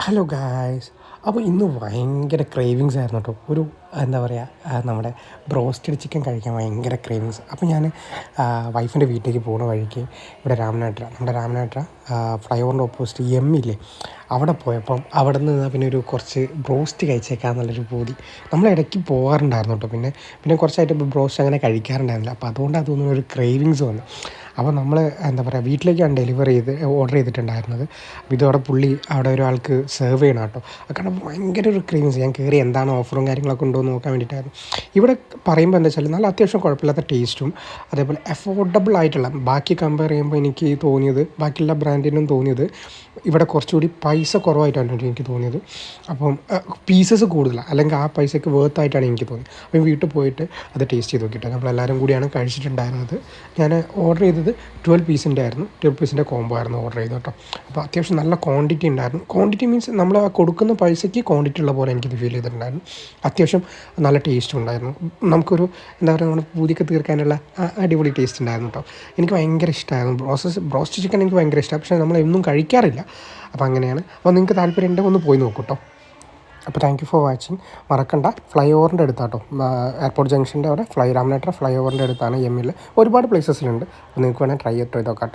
Hello guys. അപ്പോൾ ഇന്ന് ഭയങ്കര ക്രേവിങ്സ് ആയിരുന്നു കേട്ടോ. എന്താ പറയുക, നമ്മുടെ ബ്രോസ്റ്റഡ് ചിക്കൻ കഴിക്കാൻ ഭയങ്കര ക്രേവിങ്സ്. അപ്പോൾ ഞാൻ വൈഫിൻ്റെ വീട്ടിലേക്ക് പോകുന്ന വഴിക്ക് ഇവിടെ നമ്മുടെ രാമനാട്ര ഫ്ലൈ ഓവറിൻ്റെ ഓപ്പോസിറ്റ് ഇല്ലേ, അവിടെ പോയപ്പം അവിടെ നിന്ന് പിന്നെ കുറച്ച് ബ്രോസ്റ്റ് കഴിച്ചേക്കാന്നുള്ളൊരു പൂതി. നമ്മൾ ഇടയ്ക്ക് പോകാറുണ്ടായിരുന്നു കേട്ടോ. പിന്നെ കുറച്ചായിട്ട് ഇപ്പോൾ ബ്രോസ്റ്റ് അങ്ങനെ കഴിക്കാറുണ്ടായിരുന്നില്ല. അപ്പോൾ അതുകൊണ്ടാണ് തോന്നുന്നു ഒരു ക്രേവിങ്സ് വന്നു. അപ്പോൾ നമ്മൾ എന്താ പറയുക, വീട്ടിലേക്കാണ് ഓർഡർ ചെയ്തിട്ടുണ്ടായിരുന്നത്. അപ്പോൾ ഇതോടെ അവിടെ ഒരാൾക്ക് സെർവ് ചെയ്യണം കേട്ടോ. കാരണം ഭയങ്കര ഒരു ക്രേവിങ്സ്. ഞാൻ കയറി എന്താണ് ഓഫറും കാര്യങ്ങളൊക്കെ ഉണ്ടോ എന്ന് നോക്കാൻ വേണ്ടിയിട്ടായിരുന്നു. ഇവിടെ പറയുമ്പോൾ എന്താ വെച്ചാൽ നല്ല അത്യാവശ്യം കുഴപ്പമില്ലാത്ത ടേസ്റ്റും അതേപോലെ അഫോർഡബിൾ ആയിട്ടുള്ള, ബാക്കി കമ്പയർ ചെയ്യുമ്പോൾ എനിക്ക് തോന്നിയത്, ബാക്കിയുള്ള ബ്രാൻഡിനും തോന്നിയത് ഇവിടെ കുറച്ചുകൂടി പൈസ കുറവായിട്ടാണ് എനിക്ക് തോന്നിയത്. അപ്പം പീസസ് കൂടുതലാണ്, അല്ലെങ്കിൽ ആ പൈസയ്ക്ക് വേർത്തായിട്ടാണ് എനിക്ക് തോന്നിയത്. അപ്പം വീട്ടിൽ പോയിട്ട് അത് ടേസ്റ്റ് ചെയ്ത് നോക്കിയിട്ട് നമ്മളെല്ലാവരും കൂടിയാണ് കഴിച്ചിട്ടുണ്ടായിരുന്നത്. ഞാൻ ഓർഡർ ചെയ്തത് 12 പീസിൻ്റെ ആയിരുന്നു. 12 പീസിൻ്റെ കോംബോ ആയിരുന്നു ഓർഡർ ചെയ്തത് കേട്ടോ. അപ്പോൾ അത്യാവശ്യം നല്ല ക്വാണ്ടിറ്റി ഉണ്ടായിരുന്നു. ക്വാണ്ടിറ്റി മീൻസ് നമ്മൾ ആ കൊടുക്കുന്ന പൈസയ്ക്ക് ക്വാണ്ടിറ്റി ഉള്ള പോലെ എനിക്കിത് ഫീൽ ചെയ്തിട്ടുണ്ടായിരുന്നു. അത്യാവശ്യം നല്ല ടേസ്റ്റും ഉണ്ടായിരുന്നു. നമുക്കൊരു എന്താ പറയുക, നമ്മുടെ പൂതിയൊക്കെ തീർക്കാനുള്ള അടിപൊളി ടേസ്റ്റ് ഉണ്ടായിരുന്നു കേട്ടോ. എനിക്ക് ഭയങ്കര ഇഷ്ടമായിരുന്നു ബ്രോസ്റ്റ് ചിക്കൻ. എനിക്ക് ഭയങ്കര ഇഷ്ടമാണ്. പക്ഷേ നമ്മളെന്നും കഴിക്കാറില്ല. അപ്പോൾ അങ്ങനെയാണ്. അപ്പോൾ നിങ്ങൾക്ക് താല്പര്യം ഉണ്ടെങ്കിൽ ഒന്ന് പോയി നോക്കൂ കേട്ടോ. അപ്പോൾ താങ്ക് യു ഫോർ വാച്ചിങ്. മറക്കണ്ട, ഫ്ലൈ ഓവറിൻ്റെ അടുത്താട്ടോ, എയർപോർട്ട് ജംഗ്ഷൻ്റെ അവിടെ രാമനാട്ര ഫ്ലൈ ഓവറിൻ്റെ അടുത്താണ് ഒരുപാട് പ്ലേസസിലുണ്ട്. അപ്പോൾ നിങ്ങൾക്ക് വേണമെങ്കിൽ ട്രൈ ചെയ്ത് നോക്കാം കേട്ടോ.